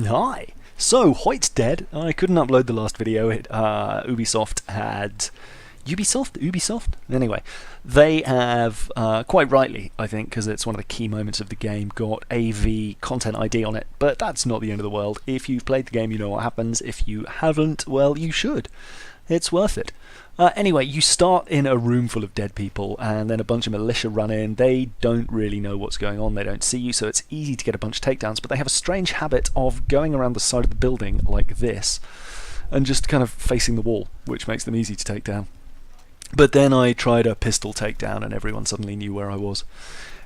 Hi. So, Hoyt's dead. I couldn't upload the last video. Ubisoft had... Ubisoft? Anyway, they have, quite rightly, I think, because it's one of the key moments of the game, got AV Content ID on it. But that's not the end of the world. If you've played the game, you know what happens. If you haven't, well, you should. It's worth it. Anyway, you start in a room full of dead people, and then a bunch of militia run in. They don't really know what's going on, they don't see you, so it's easy to get a bunch of takedowns, but they have a strange habit of going around the side of the building like this, and just kind of facing the wall, which makes them easy to take down. But then I tried a pistol takedown, and everyone suddenly knew where I was.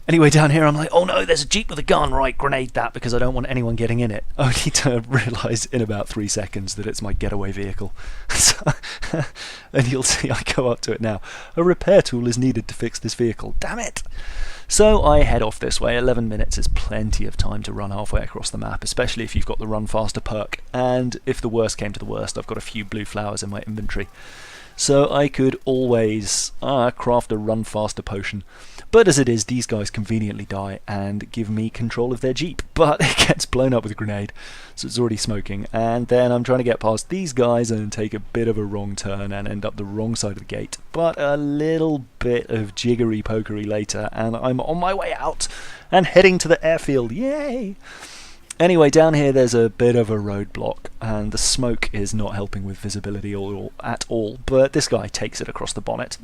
Anyway, down here I'm like, oh no, there's a jeep with a gun, right, grenade that, because I don't want anyone getting in it. Only to realise in about 3 seconds that it's my getaway vehicle. And you'll see I go up to it now. A repair tool is needed to fix this vehicle, damn it! So I head off this way. 11 minutes is plenty of time to run halfway across the map, especially if you've got the run faster perk, and if the worst came to the worst, I've got a few blue flowers in my inventory. So I could always craft a run faster potion. But as it is, these guys conveniently die and give me control of their jeep. But it gets blown up with a grenade, so it's already smoking. And then I'm trying to get past these guys and take a bit of a wrong turn and end up the wrong side of the gate. But a little bit of jiggery-pokery later, and I'm on my way out and heading to the airfield. Yay! Anyway, down here there's a bit of a roadblock, and the smoke is not helping with visibility at all, but this guy takes it across the bonnet.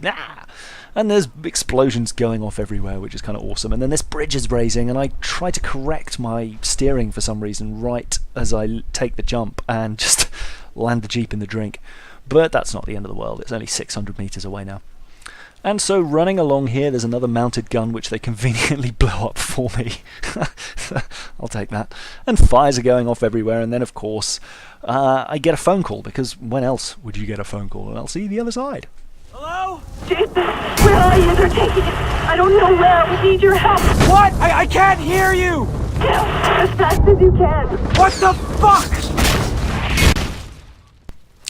And there's explosions going off everywhere, which is kind of awesome. And then this bridge is raising, and I try to correct my steering for some reason right as I take the jump and just land the jeep in the drink. But that's not the end of the world, it's only 600 meters away now. And so running along here, there's another mounted gun which they conveniently blow up for me. I'll take that. And fires are going off everywhere, and then of course I get a phone call, because when else would you get a phone call? And I'll see the other side. Hello? Jason, where are you? They're taking it. I don't know where. We need your help. What? I can't hear you! As fast as you can. What the fuck?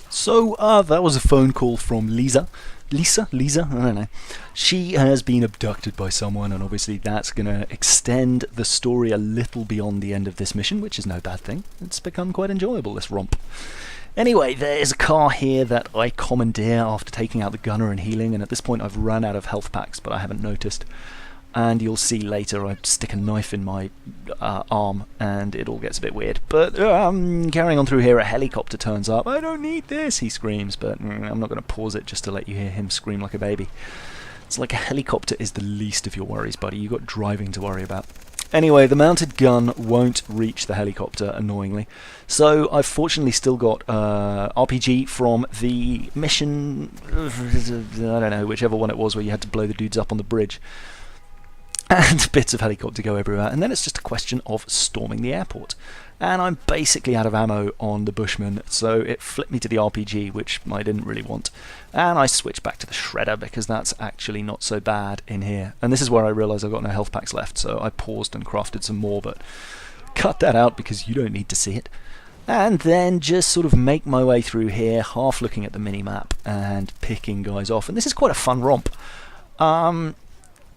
So that was a phone call from Lisa, I don't know. She has been abducted by someone, and obviously that's going to extend the story a little beyond the end of this mission, which is no bad thing. It's become quite enjoyable, this romp. Anyway, there is a car here that I commandeer after taking out the gunner and healing, and at this point I've run out of health packs, but I haven't noticed. And you'll see later I stick a knife in my arm, and it all gets a bit weird. But carrying on through here, a helicopter turns up. I don't need this, he screams, but I'm not going to pause it just to let you hear him scream like a baby. It's like a helicopter is the least of your worries, buddy. You've got driving to worry about. Anyway, the mounted gun won't reach the helicopter, annoyingly. So I've fortunately still got RPG from the mission, I don't know, whichever one it was where you had to blow the dudes up on the bridge. And bits of helicopter go everywhere, and then it's just a question of storming the airport. And I'm basically out of ammo on the Bushman, so it flipped me to the RPG, which I didn't really want. And I switched back to the Shredder, because that's actually not so bad in here. And this is where I realised I've got no health packs left, so I paused and crafted some more, but cut that out because you don't need to see it. And then just sort of make my way through here, half looking at the mini-map and picking guys off. And this is quite a fun romp.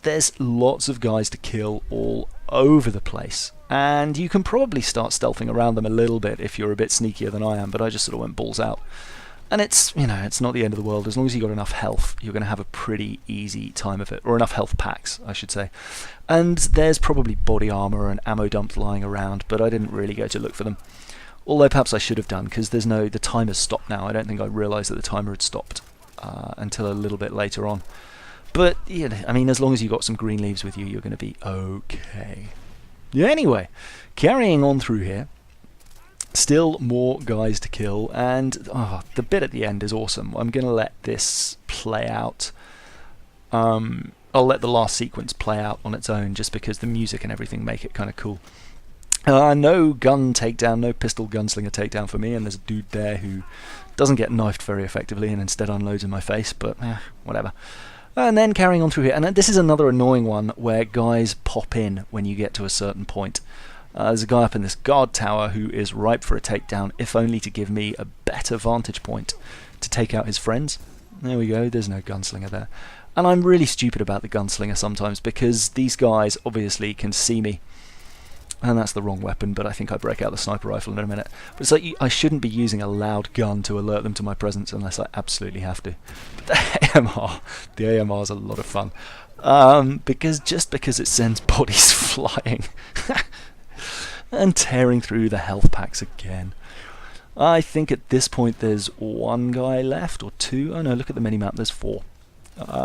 There's lots of guys to kill all over the place, and you can probably start stealthing around them a little bit if you're a bit sneakier than I am, but I just sort of went balls out. And it's, you know, it's not the end of the world. As long as you've got enough health, you're going to have a pretty easy time of it, or enough health packs, I should say. And there's probably body armor and ammo dumps lying around, but I didn't really go to look for them. Although perhaps I should have done, because the timer's stopped now. I don't think I realised that the timer had stopped until a little bit later on. But, you know, I mean, as long as you've got some green leaves with you, you're going to be okay. Anyway, carrying on through here, still more guys to kill, and the bit at the end is awesome. I'm going to let this play out. I'll let the last sequence play out on its own, just because the music and everything make it kind of cool. No gun takedown, no pistol gunslinger takedown for me, and there's a dude there who doesn't get knifed very effectively and instead unloads in my face, but whatever. And then carrying on through here, and this is another annoying one where guys pop in when you get to a certain point. There's a guy up in this guard tower who is ripe for a takedown, if only to give me a better vantage point to take out his friends. There we go, there's no gunslinger there. And I'm really stupid about the gunslinger sometimes, because these guys obviously can see me. And that's the wrong weapon, but I think I break out the sniper rifle in a minute. But it's like I shouldn't be using a loud gun to alert them to my presence unless I absolutely have to. But the AMR is a lot of fun. Because it sends bodies flying and tearing through the health packs again. I think at this point there's one guy left, or two. Oh no, look at the minimap, there's 4.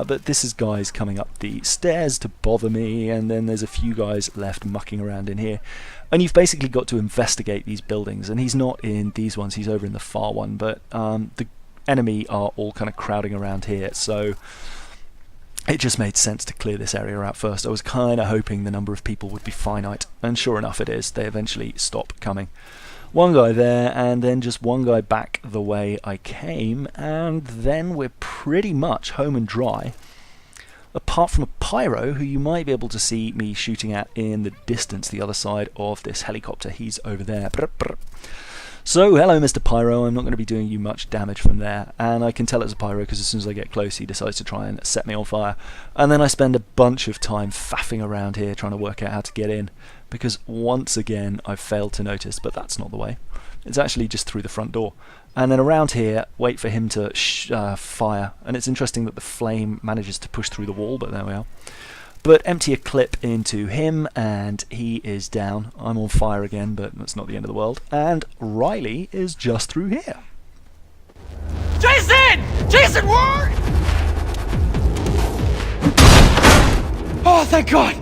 But this is guys coming up the stairs to bother me, and then there's a few guys left mucking around in here. And you've basically got to investigate these buildings, and he's not in these ones, he's over in the far one, but the enemy are all kind of crowding around here, so it just made sense to clear this area out first. I was kind of hoping the number of people would be finite, and sure enough it is. They eventually stop coming. One guy there, and then just one guy back the way I came, and then we're pretty much home and dry. Apart from a pyro, who you might be able to see me shooting at in the distance, the other side of this helicopter. He's over there. Brr, brr. So, hello Mr. Pyro, I'm not going to be doing you much damage from there, and I can tell it's a pyro because as soon as I get close he decides to try and set me on fire. And then I spend a bunch of time faffing around here trying to work out how to get in, because once again I've failed to notice, but that's not the way. It's actually just through the front door. And then around here, wait for him to fire, and it's interesting that the flame manages to push through the wall, but there we are. But empty a clip into him, and he is down. I'm on fire again, but that's not the end of the world. And Riley is just through here. Jason! Jason, Ward! Oh, thank God!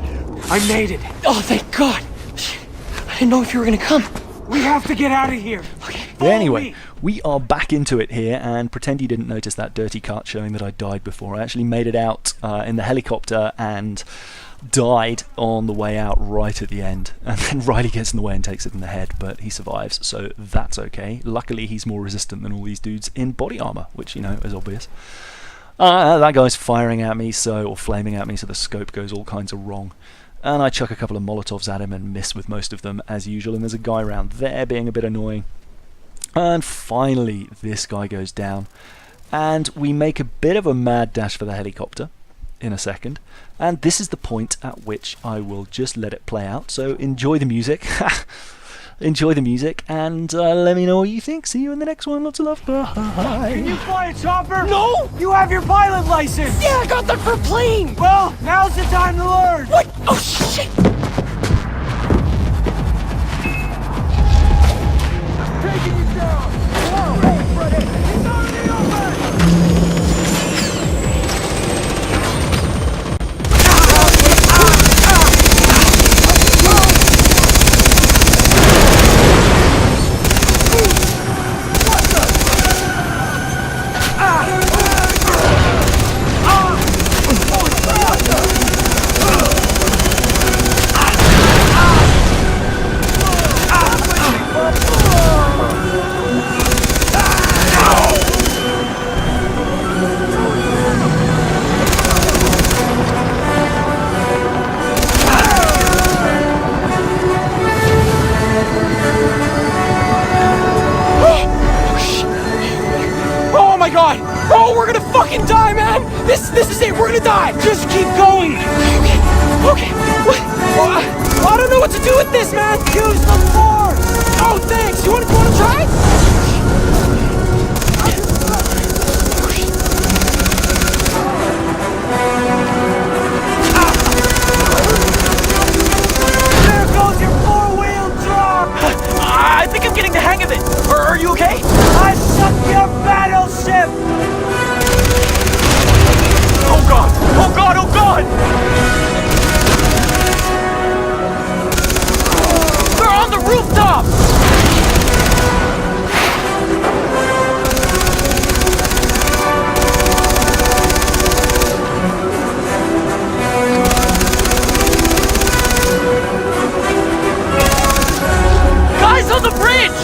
I made it. Oh, thank God! I didn't know if you were gonna come. We have to get out of here. Okay. Anyway, we are back into it here, and pretend you didn't notice that dirty cut showing that I died before. I actually made it out in the helicopter and died on the way out right at the end. And then Riley gets in the way and takes it in the head, but he survives, so that's okay. Luckily, he's more resistant than all these dudes in body armor, which, you know, is obvious. That guy's firing at me, or flaming at me, so the scope goes all kinds of wrong. And I chuck a couple of Molotovs at him and miss with most of them, as usual. And there's a guy around there being a bit annoying. And finally, this guy goes down. And we make a bit of a mad dash for the helicopter in a second. And this is the point at which I will just let it play out. So enjoy the music. Enjoy the music, and let me know what you think. See you in the next one. Lots of love. Bye. Can you fly a chopper? No! You have your pilot license! Yeah, I got that for a plane! Well, now's the time to learn! What? Oh, shit! Taking you down! Whoa! Freddy! He's out in the open! Fucking die, man! This is it. We're gonna die. Just keep going! Okay. What? I don't know what to do with this, man. Use the force! Oh, thanks. You wanna try? There goes your four-wheel drop! I think I'm getting the hang of it. Are you okay? I suck your battleship! Oh God! Oh God! Oh God! They're on the rooftop! Guys on the bridge!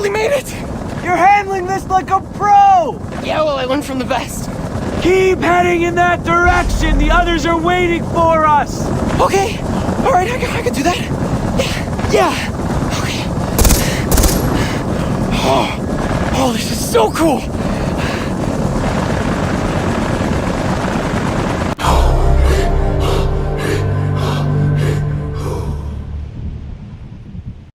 barely made it. You're handling this like a pro! Yeah, well, I learned from the best. Keep heading in that direction! The others are waiting for us! Okay. All right, I can do that. Yeah. Okay. Oh, this is so cool.